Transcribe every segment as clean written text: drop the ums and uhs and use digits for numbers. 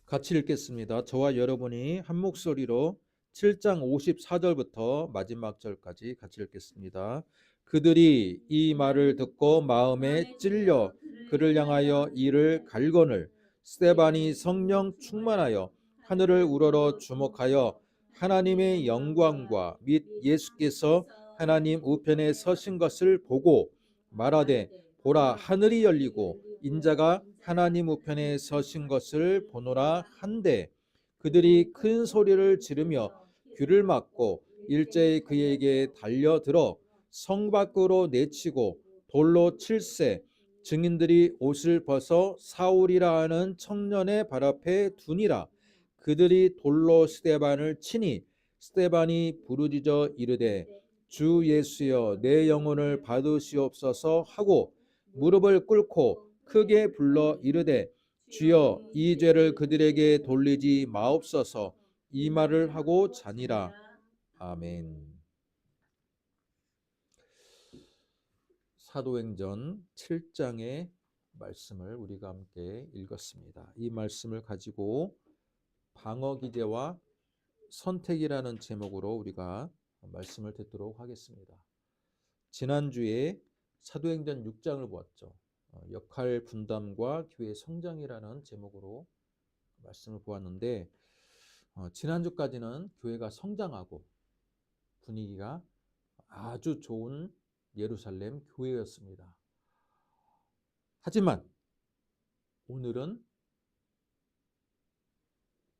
같이 읽겠습니다. 저와 여러분이 한 목소리로 7장 54절부터 마지막 절까지 같이 읽겠습니다. 그들이 이 말을 듣고 마음에 찔려 그를 향하여 이를 갈거늘 스데반이 성령 충만하여 하늘을 우러러 주목하여 하나님의 영광과 및 예수께서 하나님 우편에 서신 것을 보고 말하되 보라 하늘이 열리고 인자가 하나님 우편에 서신 것을 보노라 한데 그들이 큰 소리를 지르며 귀를 막고 일제히 그에게 달려들어 성 밖으로 내치고 돌로 칠세 증인들이 옷을 벗어 사울이라 하는 청년의 발 앞에 두니라. 그들이 돌로 스데반을 치니 스데반이 부르짖어 이르되 주 예수여 내 영혼을 받으시옵소서 하고 무릎을 꿇고 크게 불러 이르되 주여 이 죄를 그들에게 돌리지 마옵소서. 이 말을 하고 자니라. 아멘. 사도행전 7장의 말씀을 우리가 함께 읽었습니다. 이 말씀을 가지고 방어 기제와 선택이라는 제목으로 우리가 말씀을 듣도록 하겠습니다. 지난주에 사도행전 6장을 보았죠. 역할 분담과 교회 성장이라는 제목으로 말씀을 보았는데 지난주까지는 교회가 성장하고 분위기가 아주 좋은 예루살렘 교회였습니다. 하지만 오늘은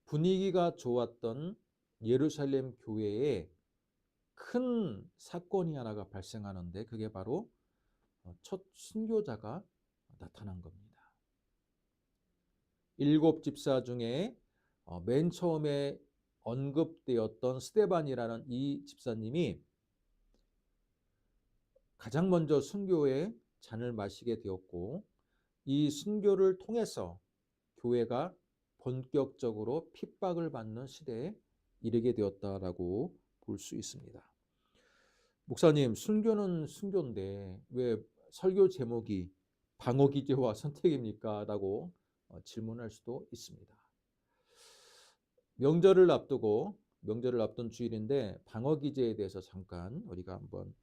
분위기가 좋았던 예루살렘 교회에 큰 사건이 하나가 발생하는데 그게 바로 첫 순교자가 나타난 겁니다. 7 집사 중에 맨 처음에 언급되었던 스데반이라는 이 집사님이 가장 먼저 순교의 잔을 마시게 되었고 이 순교를 통해서 교회가 본격적으로 핍박을 받는 시대에 이르게 되었다라고 볼 수 있습니다. 목사님, 순교는 순교인데 왜 설교 제목이 방어 기제와 선택입니까? 라고 질문할 수도 있습니다. 명절을 앞둔 주일인데 방어 기제에 대해서 잠깐 우리가 한번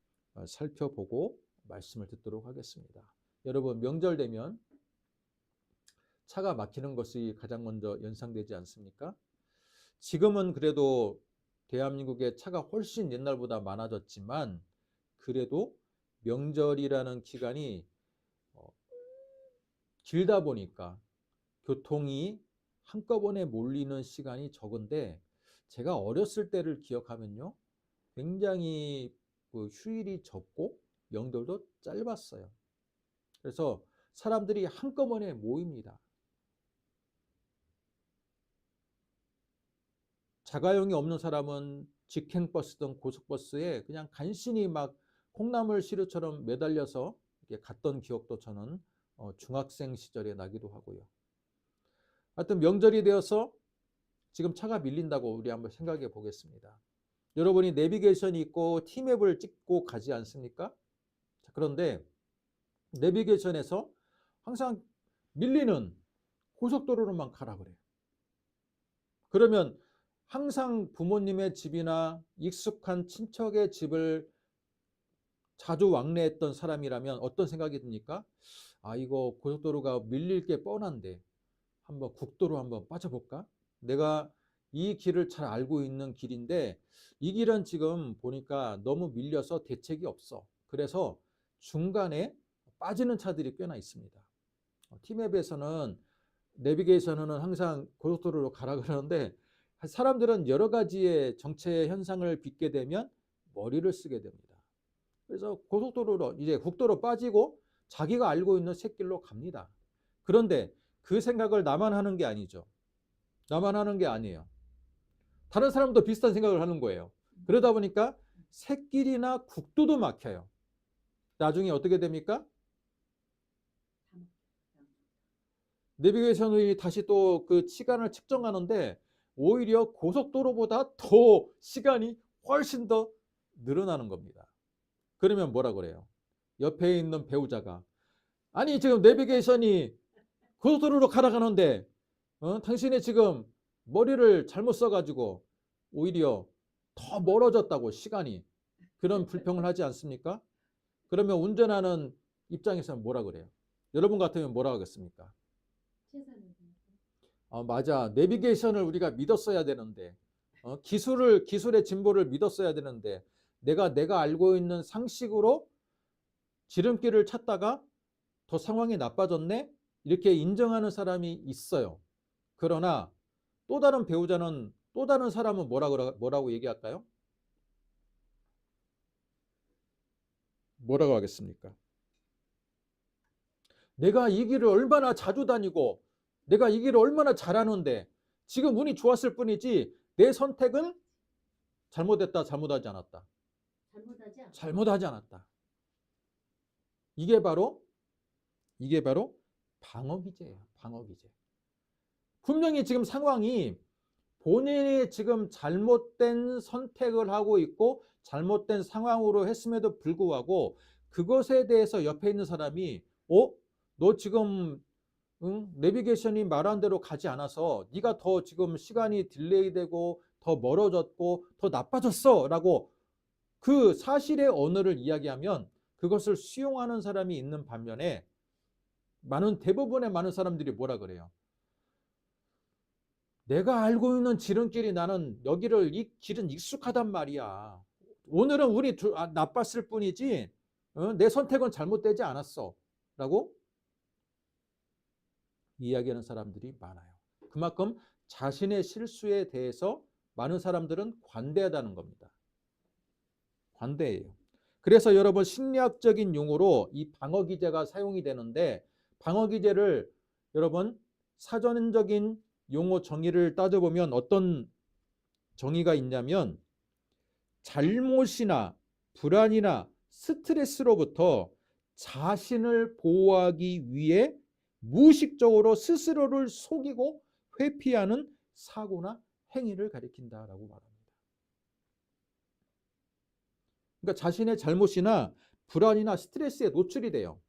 살펴보고 말씀을 듣도록 하겠습니다. 여러분, 명절 되면 차가 막히는 것이 가장 먼저 연상되지 않습니까? 지금은 그래도 대한민국의 차가 훨씬 옛날보다 많아졌지만 그래도 명절이라는 기간이 길다 보니까 교통이 한꺼번에 몰리는 시간이 적은데 제가 어렸을 때를 기억하면요. 굉장히 휴일이 적고 명절도 짧았어요. 그래서 사람들이 한꺼번에 모입니다. 자가용이 없는 사람은 직행버스든 고속버스에 그냥 간신히 막 콩나물 시루처럼 매달려서 이렇게 갔던 기억도 저는 중학생 시절에 나기도 하고요. 하여튼 명절이 되어서 지금 차가 밀린다고 우리 한번 생각해 보겠습니다. 여러분이 내비게이션이 있고 T맵을 찍고 가지 않습니까? 그런데 내비게이션에서 항상 밀리는 고속도로로만 가라 그래요. 그러면 항상 부모님의 집이나 익숙한 친척의 집을 자주 왕래했던 사람이라면 어떤 생각이 듭니까? 아, 이거 고속도로가 밀릴 게 뻔한데 한번 국도로 한번 빠져볼까? 내가 이 길을 잘 알고 있는 길인데 이 길은 지금 보니까 너무 밀려서 대책이 없어. 그래서 중간에 빠지는 차들이 꽤나 있습니다. T맵에서는 내비게이션은 항상 고속도로로 가라 그러는데 사람들은 여러 가지의 정체 현상을 빚게 되면 머리를 쓰게 됩니다. 그래서 고속도로로 이제 국도로 빠지고 자기가 알고 있는 샛길로 갑니다. 그런데 그 생각을 나만 하는 게 아니죠. 나만 하는 게 아니에요. 다른 사람도 비슷한 생각을 하는 거예요. 그러다 보니까 샛길이나 국도도 막혀요. 나중에 어떻게 됩니까? 내비게이션이 다시 또 그 시간을 측정하는데 오히려 고속도로보다 더 시간이 훨씬 더 늘어나는 겁니다. 그러면 뭐라 그래요? 옆에 있는 배우자가 아니 지금 내비게이션이 고속도로로 가라가는데 당신이 지금 머리를 잘못 써가지고 오히려 더 멀어졌다고 시간이. 그런 불평을 하지 않습니까? 그러면 운전하는 입장에서는 뭐라 그래요? 여러분 같으면 뭐라 하겠습니까? 맞아. 내비게이션을 우리가 믿었어야 되는데, 기술의 진보를 믿었어야 되는데, 내가 알고 있는 상식으로 지름길을 찾다가 더 상황이 나빠졌네? 이렇게 인정하는 사람이 있어요. 그러나 또 다른 배우자는, 또 다른 사람은 뭐라고 얘기할까요? 뭐라고 하겠습니까? 내가 이 길을 얼마나 자주 다니고 내가 이 길을 얼마나 잘하는데 지금 운이 좋았을 뿐이지 내 선택은 잘못했다, 잘못하지 않았다. 잘못하지 않았다. 이게 바로 방어기제예요. 방어기제. 분명히 지금 상황이 본인이 지금 잘못된 선택을 하고 있고 잘못된 상황으로 했음에도 불구하고 그것에 대해서 옆에 있는 사람이 너 지금 내비게이션이 말한 대로 가지 않아서 네가 더 지금 시간이 딜레이되고 더 멀어졌고 더 나빠졌어 라고 그 사실의 언어를 이야기하면 그것을 수용하는 사람이 있는 반면에 대부분의 많은 사람들이 뭐라 그래요? 내가 알고 있는 지름길이 나는 이 길은 익숙하단 말이야. 오늘은 운이 나빴을 뿐이지 내 선택은 잘못되지 않았어 라고 이야기하는 사람들이 많아요. 그만큼 자신의 실수에 대해서 많은 사람들은 관대하다는 겁니다. 관대해요. 그래서 여러분 심리학적인 용어로 이 방어기제가 사용이 되는데 방어기제를 여러분 사전적인 용어 정의를 따져보면 어떤 정의가 있냐면 잘못이나 불안이나 스트레스로부터 자신을 보호하기 위해 무의식적으로 스스로를 속이고 회피하는 사고나 행위를 가리킨다라고 말합니다. 그러니까 자신의 잘못이나 불안이나 스트레스에 노출이 돼요.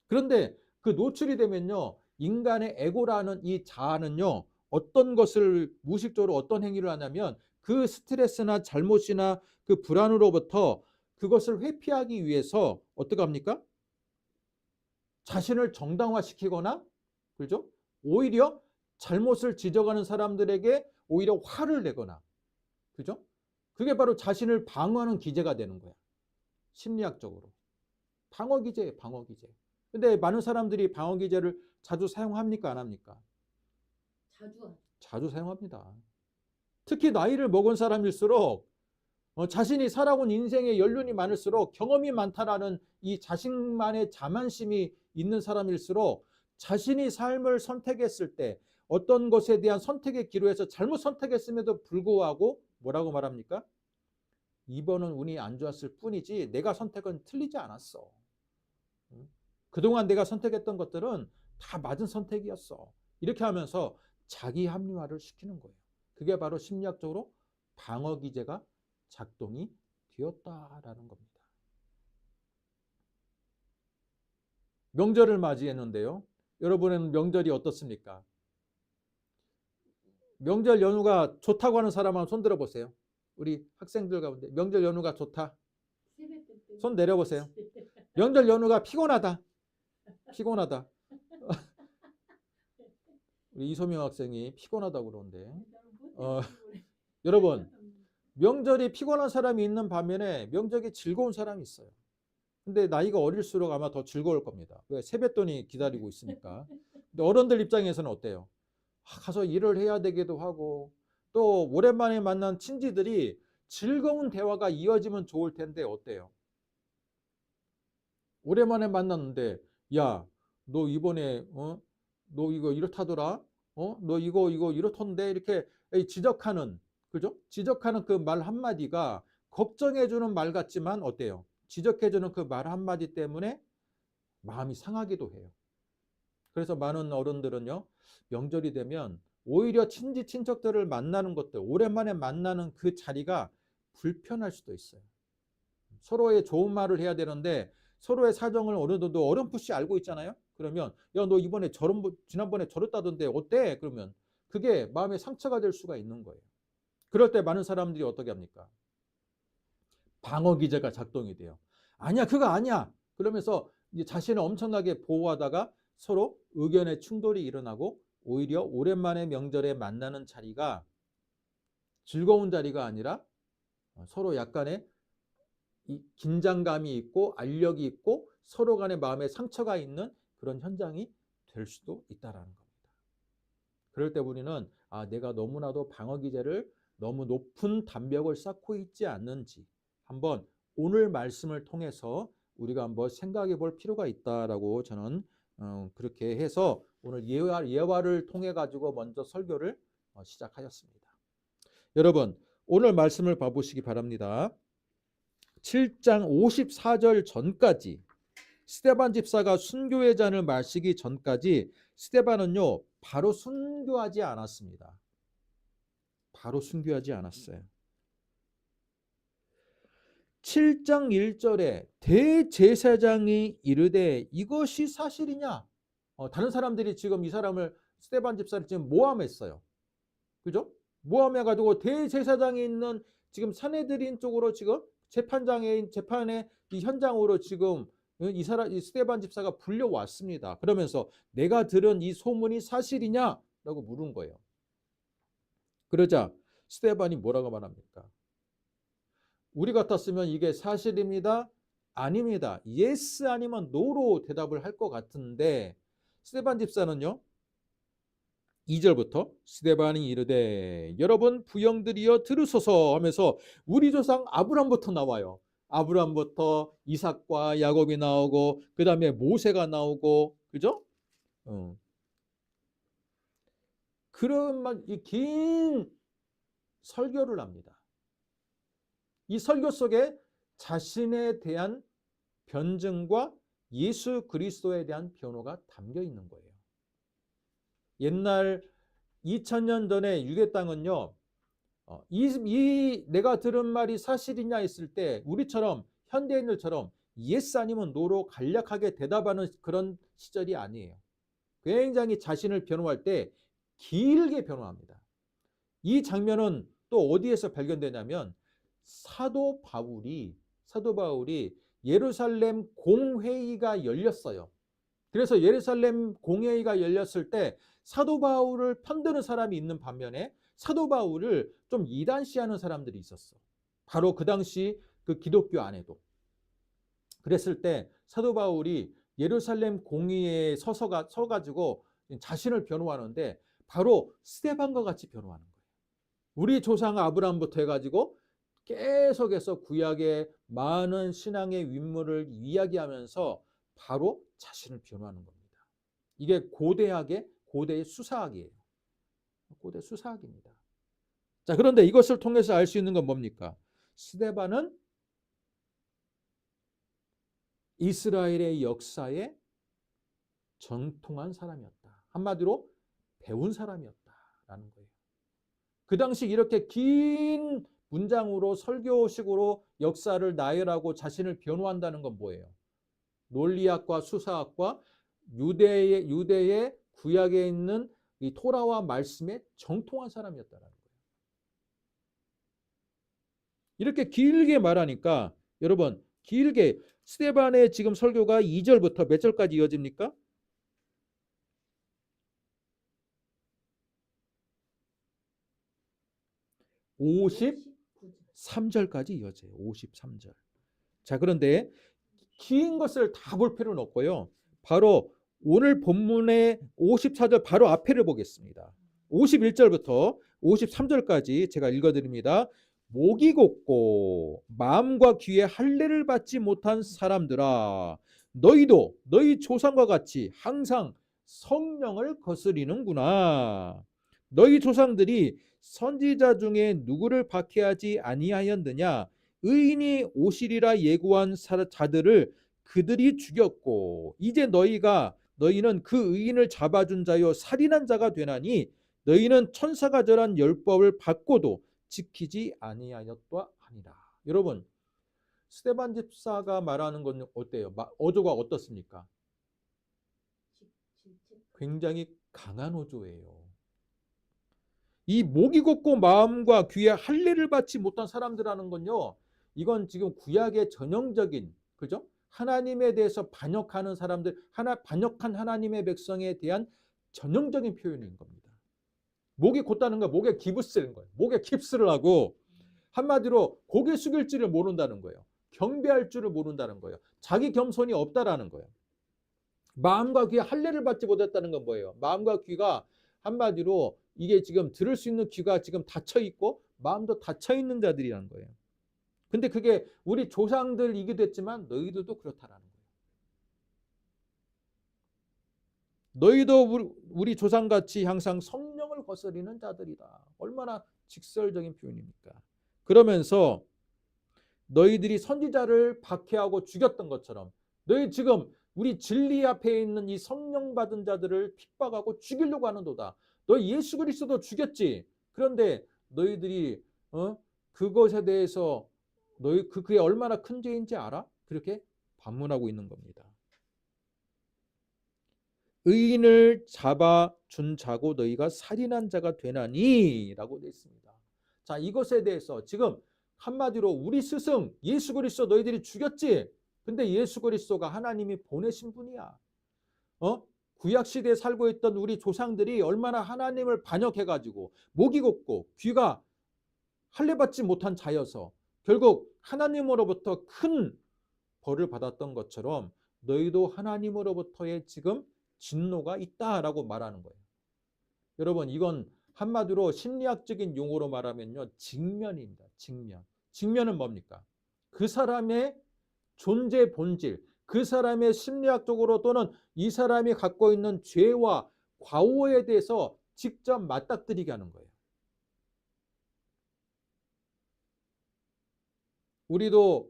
그런데 그 노출이 되면요, 인간의 에고라는 이 자아는요, 어떤 것을 무의식적으로 어떤 행위를 하냐면 그 스트레스나 잘못이나 그 불안으로부터 그것을 회피하기 위해서 어떻게 합니까? 자신을 정당화시키거나, 그죠? 오히려 잘못을 지적하는 사람들에게 오히려 화를 내거나, 그죠? 그게 바로 자신을 방어하는 기제가 되는 거야. 심리학적으로. 방어기제예요, 방어기제. 근데 많은 사람들이 방어기제를 자주 사용합니까, 안 합니까? 자주 사용합니다. 특히 나이를 먹은 사람일수록 자신이 살아온 인생의 연륜이 많을수록 경험이 많다라는 이 자신만의 자만심이 있는 사람일수록 자신이 삶을 선택했을 때 어떤 것에 대한 선택의 기로에서 잘못 선택했음에도 불구하고 뭐라고 말합니까? 이번은 운이 안 좋았을 뿐이지 내가 선택은 틀리지 않았어. 그동안 내가 선택했던 것들은 다 맞은 선택이었어. 이렇게 하면서 자기 합리화를 시키는 거예요. 그게 바로 심리학적으로 방어기제가 작동이 되었다라는 겁니다. 명절을 맞이했는데요. 여러분은 명절이 어떻습니까? 명절 연휴가 좋다고 하는 사람 한번 손 들어보세요. 우리 학생들 가운데 명절 연휴가 좋다. 손 내려보세요. 명절 연휴가 피곤하다. 우리 이소명 학생이 피곤하다고 그러는데 여러분 명절이 피곤한 사람이 있는 반면에 명절이 즐거운 사람이 있어요. 근데 나이가 어릴수록 아마 더 즐거울 겁니다. 왜? 세뱃돈이 기다리고 있으니까. 근데 어른들 입장에서는 어때요? 가서 일을 해야 되기도 하고 또 오랜만에 만난 친지들이 즐거운 대화가 이어지면 좋을 텐데 어때요? 오랜만에 만났는데 야, 너 이번에 너 이거 이렇다더라? 너 이거 이렇던데 이렇게 지적하는, 그죠? 지적하는 그 말 한마디가 걱정해주는 말 같지만 어때요? 지적해주는 그 말 한마디 때문에 마음이 상하기도 해요. 그래서 많은 어른들은요, 명절이 되면 오히려 친척들을 만나는 것들, 오랜만에 만나는 그 자리가 불편할 수도 있어요. 서로의 좋은 말을 해야 되는데 서로의 사정을 어느 정도 어렴풋이 알고 있잖아요. 그러면 야, 너 이번에 지난번에 저랬다던데 어때? 그러면 그게 마음의 상처가 될 수가 있는 거예요. 그럴 때 많은 사람들이 어떻게 합니까? 방어 기제가 작동이 돼요. 아니야, 그거 아니야. 그러면서 이제 자신을 엄청나게 보호하다가 서로 의견의 충돌이 일어나고 오히려 오랜만에 명절에 만나는 자리가 즐거운 자리가 아니라 서로 약간의 이 긴장감이 있고 알력이 있고 서로 간의 마음에 상처가 있는 그런 현장이 될 수도 있다라는 겁니다. 그럴 때 우리는 내가 너무나도 방어 기제를 너무 높은 담벽을 쌓고 있지 않는지 한번 오늘 말씀을 통해서 우리가 한번 생각해 볼 필요가 있다라고 저는 그렇게 해서 오늘 예화를 통해 가지고 먼저 설교를 시작하였습니다. 여러분 오늘 말씀을 봐보시기 바랍니다. 7장 54절 전까지 스데반 집사가 순교의 잔을 마시기 전까지 스데반은요 바로 순교하지 않았습니다. 바로 순교하지 않았어요. 7장 1절에 대제사장이 이르되 이것이 사실이냐? 다른 사람들이 지금 이 사람을 스데반 집사를 지금 모함했어요. 그죠? 모함해가지고 대제사장이 있는 지금 산헤드린 쪽으로 지금 재판의 이 현장으로 지금 이 스데반 집사가 불려왔습니다. 그러면서 내가 들은 이 소문이 사실이냐라고 물은 거예요. 그러자 스데반이 뭐라고 말합니까? 우리 같았으면 이게 사실입니다. 아닙니다. yes 아니면 no로 대답을 할 것 같은데 스데반 집사는요. 2절부터 스데반이 이르되 여러분 부형들이여 들으소서 하면서 우리 조상 아브람부터 나와요. 아브람부터 이삭과 야곱이 나오고 그 다음에 모세가 나오고 그죠? 그런 막 이 긴 설교를 합니다. 이 설교 속에 자신에 대한 변증과 예수 그리스도에 대한 변호가 담겨 있는 거예요. 옛날 2000년 전에 유대 땅은요. 내가 들은 말이 사실이냐 했을 때 우리처럼 현대인들처럼 yes 아니면 no로 간략하게 대답하는 그런 시절이 아니에요. 굉장히 자신을 변호할 때 길게 변호합니다. 이 장면은 또 어디에서 발견되냐면 사도 바울이 예루살렘 공회의가 열렸어요. 그래서 예루살렘 공회의가 열렸을 때 사도 바울을 편드는 사람이 있는 반면에 사도 바울을 좀 이단시하는 사람들이 있었어. 바로 그 당시 그 기독교 안에도. 그랬을 때 사도 바울이 예루살렘 공회의에 서가지고 자신을 변호하는데 바로 스데반과 같이 변호하는 거예요. 우리 조상 아브라함부터 해가지고 계속해서 구약의 많은 신앙의 윗물을 이야기하면서 바로 자신을 변호하는 겁니다. 이게 고대의 수사학이에요. 고대 수사학입니다. 자, 그런데 이것을 통해서 알 수 있는 건 뭡니까? 스데반은 이스라엘의 역사에 정통한 사람이었다. 한마디로 배운 사람이었다라는 거예요. 그 당시 이렇게 긴 문장으로 설교식으로 역사를 나열하고 자신을 변호한다는 건 뭐예요? 논리학과 수사학과 유대의 구약에 있는 이 토라와 말씀에 정통한 사람이었다는 거예요. 이렇게 길게 말하니까 여러분 길게 스데반의 지금 설교가 2절부터 몇 절까지 이어집니까? 53절까지 이어져요. 53절. 자, 그런데 긴 것을 다 볼 필요는 없고요. 바로 오늘 본문의 54절 바로 앞에를 보겠습니다. 51절부터 53절까지 제가 읽어드립니다. 목이 곧고 마음과 귀에 할례를 받지 못한 사람들아 너희도 너희 조상과 같이 항상 성령을 거스리는구나. 너희 조상들이 선지자 중에 누구를 박해하지 아니하였느냐. 의인이 오시리라 예고한 자들을 그들이 죽였고 이제 너희는 그 의인을 잡아준 자요 살인한 자가 되나니 너희는 천사가 절한 율법을 받고도 지키지 아니하였다 하니라. 여러분 스데반 집사가 말하는 건 어때요? 어조가 어떻습니까? 굉장히 강한 어조예요. 이 목이 곧고 마음과 귀에 할례를 받지 못한 사람들하는 건요. 이건 지금 구약의 전형적인, 그죠? 하나님에 대해서 반역하는 사람들, 반역한 하나님의 백성에 대한 전형적인 표현인 겁니다. 목이 곧다는 거, 목에 기부스는 거예요. 목에 깁스를 하고 한마디로 고개 숙일 줄을 모른다는 거예요. 경배할 줄을 모른다는 거예요. 자기 겸손이 없다라는 거예요. 마음과 귀에 할례를 받지 못했다는 건 뭐예요? 마음과 귀가 한마디로 이게 지금 들을 수 있는 귀가 지금 닫혀 있고 마음도 닫혀 있는 자들이라는 거예요. 근데 그게 우리 조상들이기도 했지만 너희들도 그렇다라는 거예요. 너희도 우리 조상같이 항상 성령을 거스리는 자들이다. 얼마나 직설적인 표현입니까? 그러면서 너희들이 선지자를 박해하고 죽였던 것처럼 너희 지금 우리 진리 앞에 있는 이 성령 받은 자들을 핍박하고 죽이려고 하는도다. 너희 예수 그리스도도 죽였지. 그런데 너희들이 그것에 대해서 그게 얼마나 큰 죄인지 알아? 그렇게 반문하고 있는 겁니다. 의인을 잡아준 자고 너희가 살인한 자가 되나니 라고 되어 있습니다. 자, 이것에 대해서 지금 한마디로 우리 스승 예수 그리스도 너희들이 죽였지. 근데 예수 그리스도가 하나님이 보내신 분이야. 구약 시대에 살고 있던 우리 조상들이 얼마나 하나님을 반역해가지고 목이 곧고 귀가 할례받지 못한 자여서 결국 하나님으로부터 큰 벌을 받았던 것처럼 너희도 하나님으로부터의 지금 진노가 있다라고 말하는 거예요. 여러분, 이건 한마디로 심리학적인 용어로 말하면요, 직면입니다. 직면. 직면은 뭡니까? 그 사람의 존재 본질, 그 사람의 심리학적으로 또는 이 사람이 갖고 있는 죄와 과오에 대해서 직접 맞닥뜨리게 하는 거예요. 우리도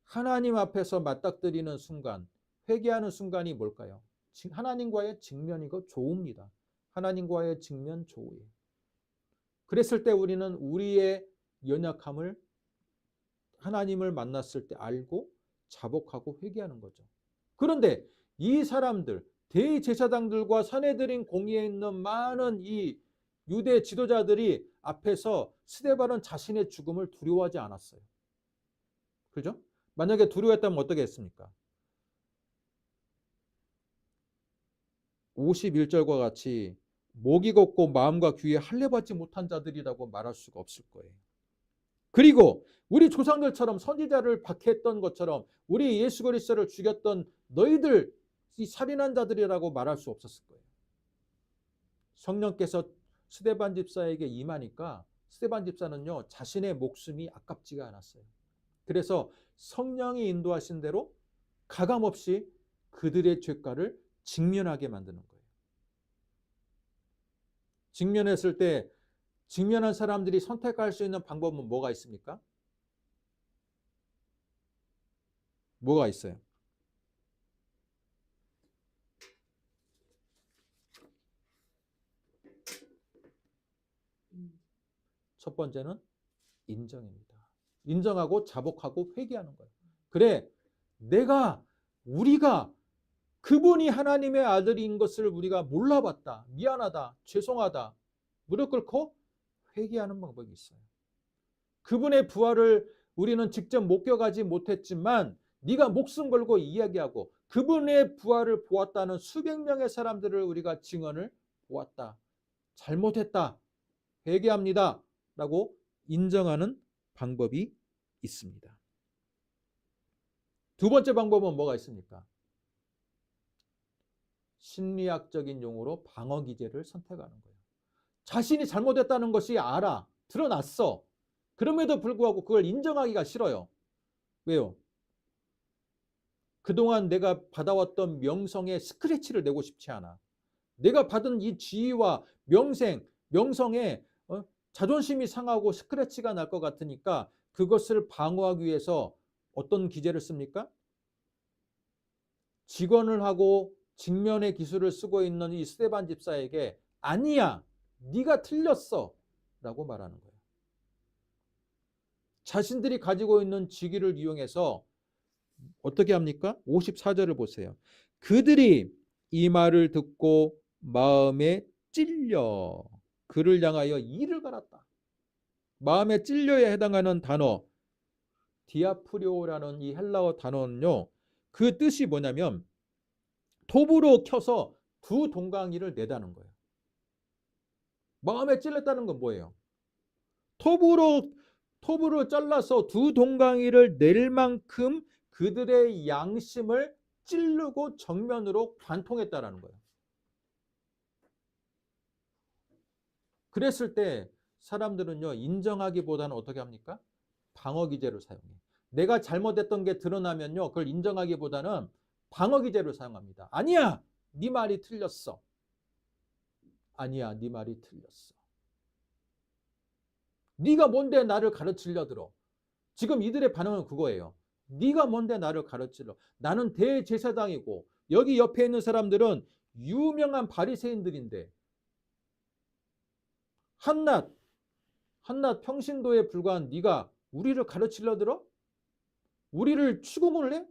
하나님 앞에서 맞닥뜨리는 순간, 회개하는 순간이 뭘까요? 하나님과의 직면이고 조우입니다. 하나님과의 직면 조우예요. 그랬을 때 우리는 우리의 연약함을 하나님을 만났을 때 알고 자복하고 회개하는 거죠. 그런데 이 사람들, 대제사장들과 선해드린 공의에 있는 많은 이 유대 지도자들이 앞에서 스데반은 자신의 죽음을 두려워하지 않았어요. 그죠? 만약에 두려워했다면 어떻게 했습니까? 51절과 같이 목이 곧고 마음과 귀에 할례받지 못한 자들이라고 말할 수가 없을 거예요. 그리고 우리 조상들처럼 선지자를 박해했던 것처럼 우리 예수 그리스도를 죽였던 너희들 이 살인한 자들이라고 말할 수 없었을 거예요. 성령께서 스데반 집사에게 임하니까 스데반 집사는요, 자신의 목숨이 아깝지가 않았어요. 그래서 성령이 인도하신 대로 가감없이 그들의 죄가를 직면하게 만드는 거예요. 직면했을 때 직면한 사람들이 선택할 수 있는 방법은 뭐가 있습니까? 뭐가 있어요? 첫 번째는 인정입니다. 인정하고 자복하고 회개하는 거예요. 그래, 우리가 그분이 하나님의 아들인 것을 우리가 몰라봤다. 미안하다. 죄송하다. 무릎 꿇고 회개하는 방법이 있어요. 그분의 부활을 우리는 직접 목격하지 못했지만 네가 목숨 걸고 이야기하고 그분의 부활을 보았다는 수백 명의 사람들을 우리가 증언을 보았다. 잘못했다. 회개합니다. 라고 인정하는 방법이 있습니다. 두 번째 방법은 뭐가 있습니까? 심리학적인 용어로 방어 기제를 선택하는 거예요. 자신이 잘못했다는 것이 드러났어. 그럼에도 불구하고 그걸 인정하기가 싫어요. 왜요? 그동안 내가 받아왔던 명성에 스크래치를 내고 싶지 않아. 내가 받은 이 지위와 명성에 자존심이 상하고 스크래치가 날 것 같으니까 그것을 방어하기 위해서 어떤 기제를 씁니까? 직언을 하고 직면의 기술을 쓰고 있는 이 스데반 집사에게 아니야, 네가 틀렸어 라고 말하는 거예요. 자신들이 가지고 있는 직위를 이용해서 어떻게 합니까? 54절을 보세요. 그들이 이 말을 듣고 마음에 찔려 그를 향하여 이를 갈았다. 마음에 찔려에 해당하는 단어 디아프리오라는 이 헬라어 단어는요. 그 뜻이 뭐냐면 톱으로 켜서 두 동강이를 내다는 거예요. 마음에 찔렸다는 건 뭐예요? 톱으로 잘라서 두 동강이를 낼 만큼 그들의 양심을 찌르고 정면으로 관통했다라는 거예요. 그랬을 때 사람들은요, 인정하기보다는 어떻게 합니까? 방어 기제를 사용해요. 내가 잘못했던 게 드러나면요, 그걸 인정하기보다는 방어 기제를 사용합니다. 아니야, 네 말이 틀렸어. 아니야, 네 말이 틀렸어. 네가 뭔데 나를 가르치려 들어. 지금 이들의 반응은 그거예요. 네가 뭔데 나를 가르치려. 나는 대제사장이고 여기 옆에 있는 사람들은 유명한 바리새인들인데 한낱 평신도에 불과한 네가 우리를 가르치려 들어? 우리를 추궁을 해?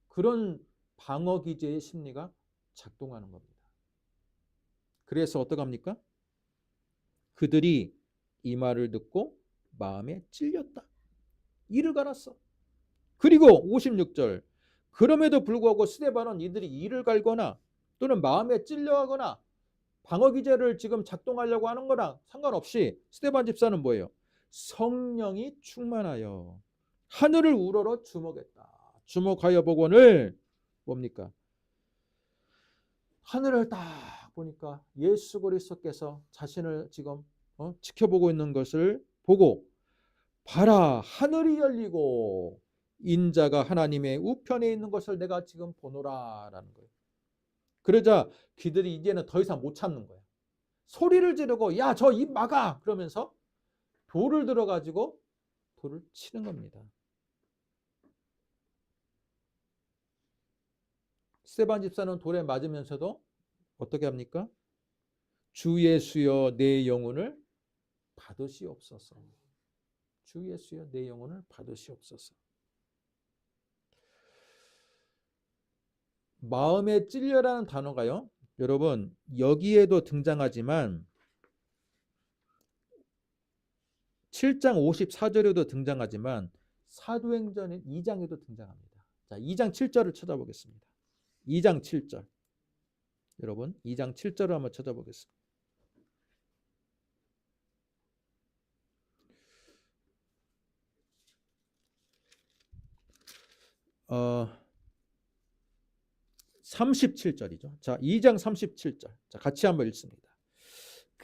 그런 방어 기제의 심리가 작동하는 겁니다. 그래서 어떡합니까? 그들이 이 말을 듣고 마음에 찔렸다. 이를 갈았어. 그리고 56절 그럼에도 불구하고 스데반은 이들이 이를 갈거나 또는 마음에 찔려하거나 방어 기제를 지금 작동하려고 하는 거랑 상관없이 스데반 집사는 뭐예요? 성령이 충만하여 하늘을 우러러 주목했다. 주목하여 보고는 뭡니까? 하늘을 딱 보니까 예수 그리스도께서 자신을 지금 지켜보고 있는 것을 보고 봐라 하늘이 열리고 인자가 하나님의 우편에 있는 것을 내가 지금 보노라라는 거예요. 그러자 귀들이 이제는 더 이상 못 참는 거예요. 소리를 지르고 야 저 입 막아 그러면서 돌을 들어가지고 돌을 치는 겁니다. 스데반 집사는 돌에 맞으면서도 어떻게 합니까? 주 예수여 내 영혼을 받으시옵소서. 주 예수여 내 영혼을 받으시옵소서. 마음에 찔려라는 단어가요. 여러분 여기에도 등장하지만 7장 54절에도 등장하지만 사도행전 2장에도 등장합니다. 자, 2장 7절을 찾아보겠습니다. 2장 7절. 여러분 2장 7절을 한번 찾아보겠습니다. 어 37절이죠. 자, 2장 37절. 자, 같이 한번 읽습니다.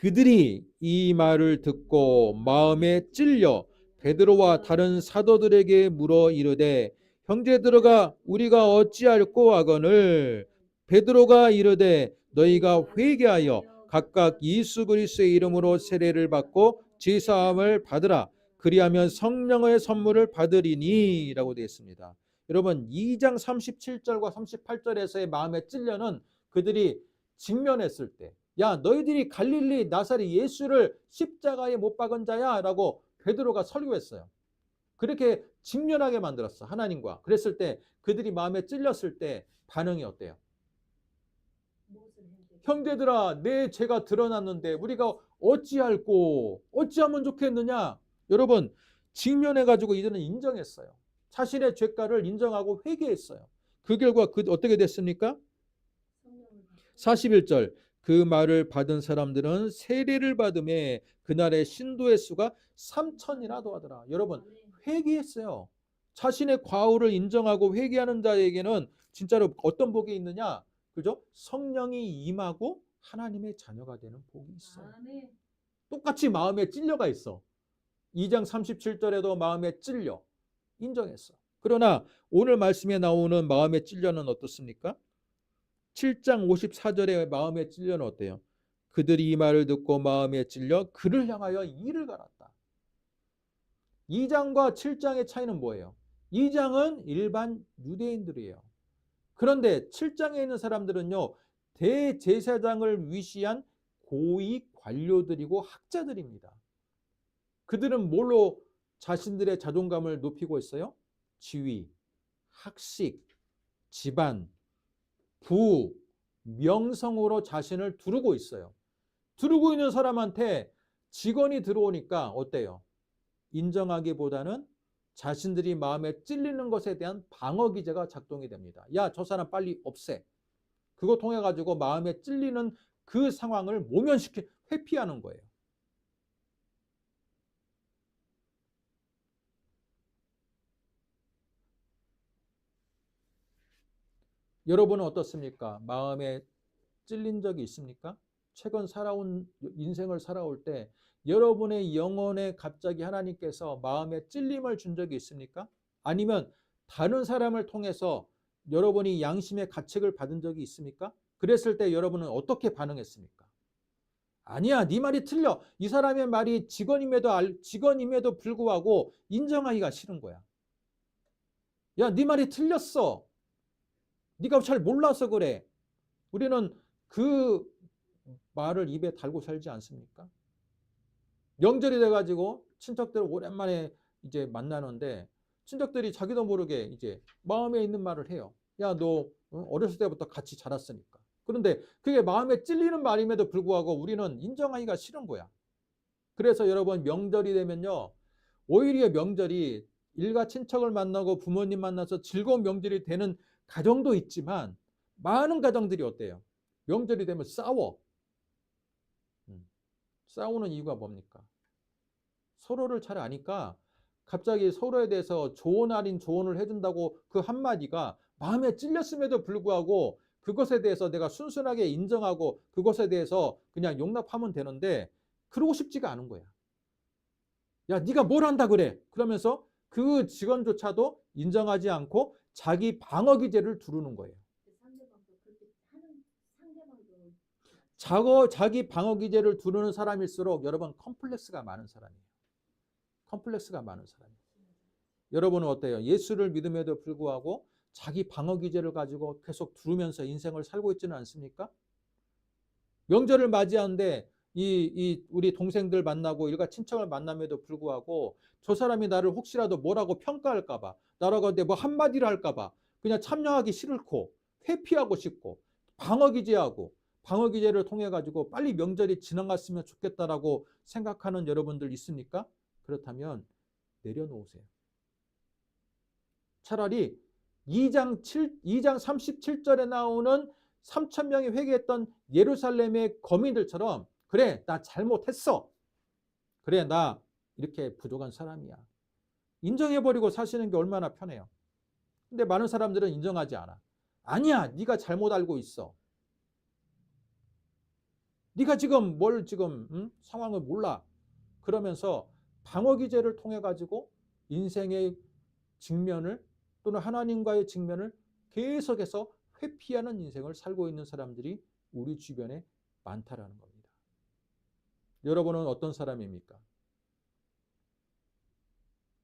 그들이 이 말을 듣고 마음에 찔려 베드로와 다른 사도들에게 물어 이르되 형제들아 우리가 어찌할꼬 하거늘 베드로가 이르되 너희가 회개하여 각각 예수 그리스도의 이름으로 세례를 받고 제사함을 받으라 그리하면 성령의 선물을 받으리니라고 되어 있습니다. 여러분 2장 37절과 38절에서의 마음에 찔려는 그들이 직면했을 때 야 너희들이 갈릴리 나사렛 예수를 십자가에 못 박은 자야 라고 베드로가 설교했어요. 그렇게 직면하게 만들었어 하나님과. 그랬을 때 그들이 마음에 찔렸을 때 반응이 어때요? 형제들아 내 죄가 드러났는데 우리가 어찌할꼬 어찌하면 좋겠느냐. 여러분 직면해가지고 이들은 인정했어요. 자신의 죄가를 인정하고 회개했어요. 그 결과 어떻게 됐습니까? 41절 그 말을 받은 사람들은 세례를 받음에 그날의 신도의 수가 3,000이라도 하더라. 여러분 회개했어요. 자신의 과오를 인정하고 회개하는 자에게는 진짜로 어떤 복이 있느냐? 그죠? 성령이 임하고 하나님의 자녀가 되는 복이 있어요. 똑같이 마음에 찔려가 있어. 2장 37절에도 마음에 찔려 인정했어. 그러나 오늘 말씀에 나오는 마음에 찔려는 어떻습니까? 7장 54절에 마음에 찔려는 어때요? 그들이 이 말을 듣고 마음에 찔려 그를 향하여 이를 갈았다. 2장과 7장의 차이는 뭐예요? 2장은 일반 유대인들이에요. 그런데 7장에 있는 사람들은요. 대제사장을 위시한 고위 관료들이고 학자들입니다. 그들은 뭘로 자신들의 자존감을 높이고 있어요? 지위, 학식, 집안, 부, 명성으로 자신을 두르고 있어요. 두르고 있는 사람한테 직원이 들어오니까 어때요? 인정하기보다는 자신들이 마음에 찔리는 것에 대한 방어 기제가 작동이 됩니다. 야, 저 사람 빨리 없애. 그거 통해 가지고 마음에 찔리는 그 상황을 회피하는 거예요. 여러분은 어떻습니까? 마음에 찔린 적이 있습니까? 최근 인생을 살아올 때 여러분의 영혼에 갑자기 하나님께서 마음에 찔림을 준 적이 있습니까? 아니면 다른 사람을 통해서 여러분이 양심의 가책을 받은 적이 있습니까? 그랬을 때 여러분은 어떻게 반응했습니까? 아니야, 네 말이 틀려. 이 사람의 말이 직원임에도 불구하고 인정하기가 싫은 거야. 야, 네 말이 틀렸어. 네가 잘 몰라서 그래. 우리는 그 말을 입에 달고 살지 않습니까? 명절이 돼가지고 친척들 오랜만에 이제 만나는데 친척들이 자기도 모르게 이제 마음에 있는 말을 해요. 야, 너 어렸을 때부터 같이 자랐으니까. 그런데 그게 마음에 찔리는 말임에도 불구하고 우리는 인정하기가 싫은 거야. 그래서 여러분 명절이 되면요. 오히려 명절이 일가 친척을 만나고 부모님 만나서 즐거운 명절이 되는 가정도 있지만 많은 가정들이 어때요? 명절이 되면 싸워. 싸우는 이유가 뭡니까? 서로를 잘 아니까 갑자기 서로에 대해서 조언 아닌 조언을 해준다고 그 한마디가 마음에 찔렸음에도 불구하고 그것에 대해서 내가 순순하게 인정하고 그것에 대해서 그냥 용납하면 되는데 그러고 싶지가 않은 거야. 야, 네가 뭘 한다 그래? 그러면서 그 직원조차도 인정하지 않고 자기 방어 기제를 두르는 거예요. 자기 방어 기제를 두르는 사람일수록 여러분 컴플렉스가 많은 사람이에요. 컴플렉스가 많은 사람이에요. 여러분은 어때요? 예수를 믿음에도 불구하고 자기 방어 기제를 가지고 계속 두르면서 인생을 살고 있지는 않습니까? 명절을 맞이하는데 우리 동생들 만나고 일가 친척을 만남에도 불구하고 저 사람이 나를 혹시라도 뭐라고 평가할까봐 나라고 하는데 뭐 한마디를 할까봐 그냥 참여하기 싫고 회피하고 싶고 방어 기제를 통해 가지고 빨리 명절이 지나갔으면 좋겠다라고 생각하는 여러분들 있습니까? 그렇다면 내려놓으세요. 차라리 2장 37절에 나오는 3천 명이 회개했던 예루살렘의 거민들처럼 그래, 나 잘못했어. 그래, 나 이렇게 부족한 사람이야. 인정해버리고 사시는 게 얼마나 편해요. 근데 많은 사람들은 인정하지 않아. 아니야, 네가 잘못 알고 있어. 네가 지금 상황을 몰라. 그러면서 방어 기제를 통해 가지고 인생의 직면을 또는 하나님과의 직면을 계속해서 회피하는 인생을 살고 있는 사람들이 우리 주변에 많다라는 겁니다. 여러분은 어떤 사람입니까?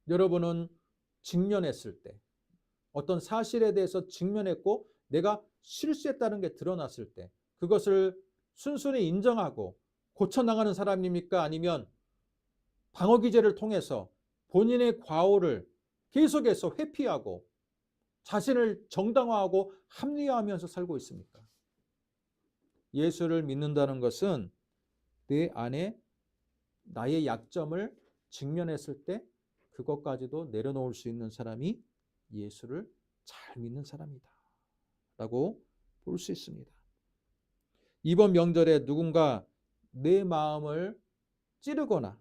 여러분은 직면했을 때 어떤 사실에 대해서 직면했고 내가 실수했다는 게 드러났을 때 그것을 순순히 인정하고 고쳐나가는 사람입니까? 아니면 방어 기제를 통해서 본인의 과오를 계속해서 회피하고 자신을 정당화하고 합리화하면서 살고 있습니까? 예수를 믿는다는 것은 내 안에 나의 약점을 직면했을 때 그것까지도 내려놓을 수 있는 사람이 예수를 잘 믿는 사람이다 라고 볼 수 있습니다. 이번 명절에 누군가 내 마음을 찌르거나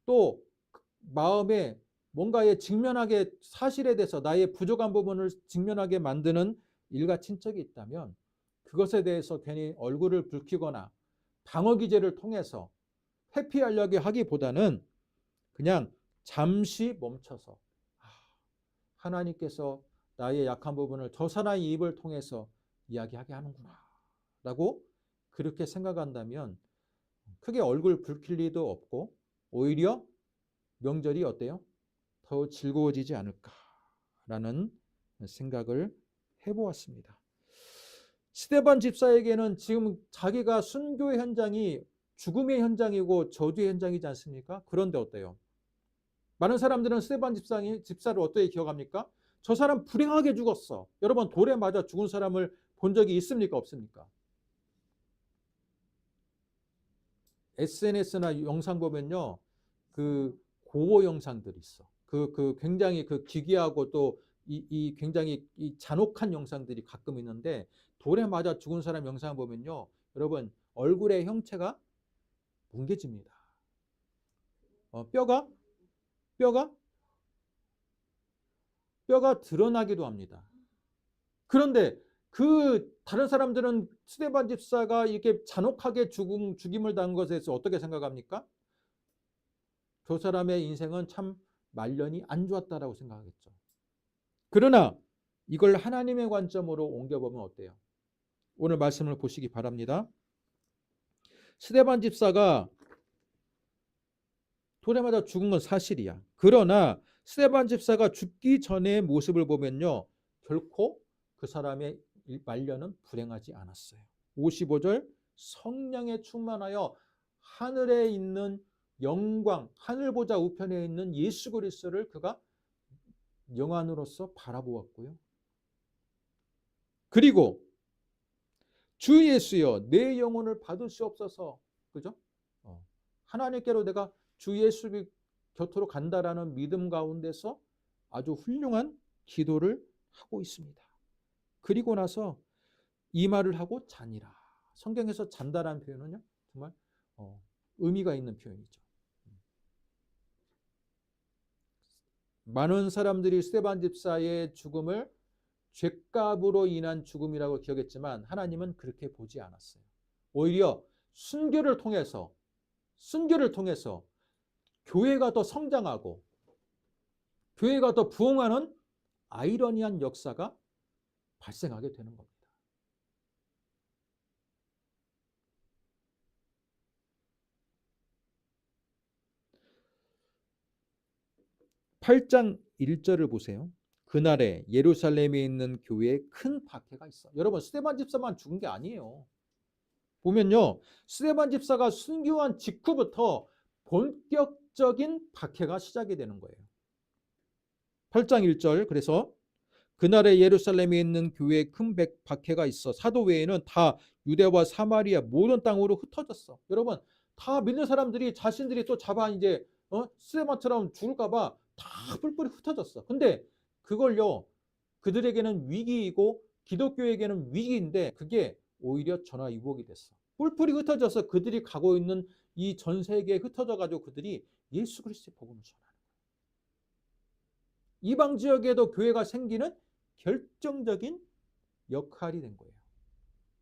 또 마음에 뭔가에 직면하게 사실에 대해서 나의 부족한 부분을 직면하게 만드는 일가 친척이 있다면 그것에 대해서 괜히 얼굴을 붉히거나 방어 기제를 통해서 회피하려고 하기보다는 그냥 잠시 멈춰서 하나님께서 나의 약한 부분을 저 사람의 입을 통해서 이야기하게 하는구나 라고 그렇게 생각한다면 크게 얼굴 붉힐 리도 없고 오히려 명절이 어때요? 더 즐거워지지 않을까라는 생각을 해보았습니다. 스데반 집사에게는 지금 자기가 순교의 현장이 죽음의 현장이고 저주의 현장이지 않습니까? 그런데 어때요? 많은 사람들은 스데반 집사를 어떻게 기억합니까? 저 사람 불행하게 죽었어. 여러분 돌에 맞아 죽은 사람을 본 적이 있습니까? 없습니까? SNS나 영상 보면요, 그 고어 영상들이 있어. 그 굉장히 그 기괴하고 또 이 굉장히 이 잔혹한 영상들이 가끔 있는데, 돌에 맞아 죽은 사람 영상 보면요, 여러분 얼굴의 형체가 뭉개집니다. 뼈가 뼈가 뼈가 드러나기도 합니다. 그런데 그 다른 사람들은 스데반 집사가 이렇게 잔혹하게 죽임을 당한 것에 대해서 어떻게 생각합니까? 저 사람의 인생은 참 말년이 안 좋았다라고 생각하겠죠. 그러나 이걸 하나님의 관점으로 옮겨보면 어때요? 오늘 말씀을 보시기 바랍니다. 스데반 집사가 돌에 맞아 죽은 건 사실이야. 그러나 스데반 집사가 죽기 전의 모습을 보면요, 결코 그 사람의 말년은 불행하지 않았어요. 55절, 성령에 충만하여 하늘에 있는 영광, 하늘 보좌 우편에 있는 예수 그리스도를 그가 영안으로서 바라보았고요. 그리고 주 예수여 내 영혼을 받으시옵소서. 그죠? 하나님께로 내가 주 예수 곁으로 간다라는 믿음 가운데서 아주 훌륭한 기도를 하고 있습니다. 그리고 나서 이 말을 하고 자니라. 성경에서 잔다라는 표현은요, 정말 의미가 있는 표현이죠. 많은 사람들이 스데반 집사의 죽음을 죄값으로 인한 죽음이라고 기억했지만 하나님은 그렇게 보지 않았어요. 오히려 순교를 통해서 교회가 더 성장하고 교회가 더 부흥하는 아이러니한 역사가 발생하게 되는 겁니다. 8장 1절을 보세요. 그날에 예루살렘에 있는 교회에 큰 박해가 있어. 여러분, 스데반 집사만 죽은 게 아니에요. 보면요, 스데반 집사가 순교한 직후부터 본격적인 박해가 시작이 되는 거예요. 8장 1절, 그래서 그날에 예루살렘에 있는 교회에 큰 박해가 있어 사도 외에는 다 유대와 사마리아 모든 땅으로 흩어졌어. 여러분, 다 믿는 사람들이 자신들이 또 잡아 이제 스데반처럼 죽을까봐 다 뿔뿔이 흩어졌어. 근데 그걸요, 그들에게는 위기이고 기독교에게는 위기인데 그게 오히려 전화위복이 됐어. 뿔뿔이 흩어져서 그들이 가고 있는 이 전 세계에 흩어져 가지고 그들이 예수 그리스도의 복음을 전하는 거예요. 이방 지역에도 교회가 생기는 결정적인 역할이 된 거예요.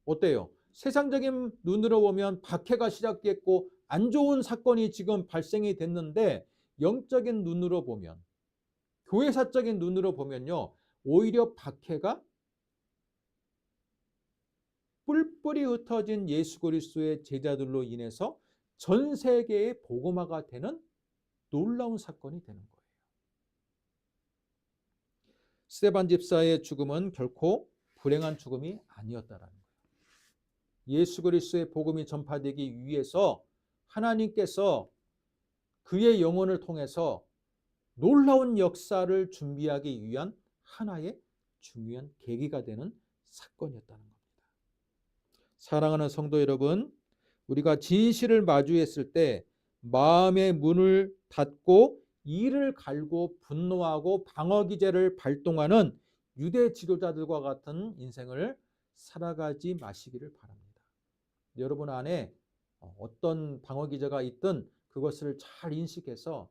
어때요? 세상적인 눈으로 보면 박해가 시작됐고 안 좋은 사건이 지금 발생이 됐는데, 영적인 눈으로 보면, 교회사적인 눈으로 보면요, 오히려 박해가 뿔뿔이 흩어진 예수 그리스도의 제자들로 인해서 전 세계의 복음화가 되는 놀라운 사건이 되는 거예요. 스데반 집사의 죽음은 결코 불행한 죽음이 아니었다라는 거예요. 예수 그리스도의 복음이 전파되기 위해서 하나님께서 그의 영혼을 통해서 놀라운 역사를 준비하기 위한 하나의 중요한 계기가 되는 사건이었다는 겁니다. 사랑하는 성도 여러분, 우리가 진실을 마주했을 때 마음의 문을 닫고 이를 갈고 분노하고 방어 기제를 발동하는 유대 지도자들과 같은 인생을 살아가지 마시기를 바랍니다. 여러분 안에 어떤 방어 기제가 있든 그것을 잘 인식해서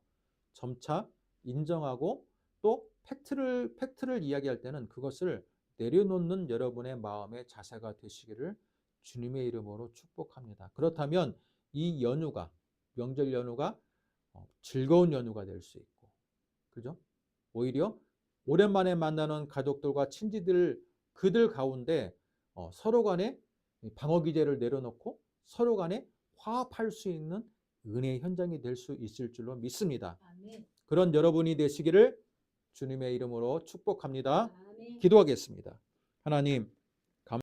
점차 인정하고 또 팩트를 이야기할 때는 그것을 내려놓는 여러분의 마음의 자세가 되시기를 주님의 이름으로 축복합니다. 그렇다면 이 연휴가, 명절 연휴가 즐거운 연휴가 될 수 있고, 그죠? 오히려 오랜만에 만나는 가족들과 친지들, 그들 가운데 서로 간에 방어 기제를 내려놓고 서로 간에 화합할 수 있는 은혜의 현장이 될 수 있을 줄로 믿습니다. 아멘. 그런 여러분이 되시기를 주님의 이름으로 축복합니다. 아멘. 기도하겠습니다. 하나님,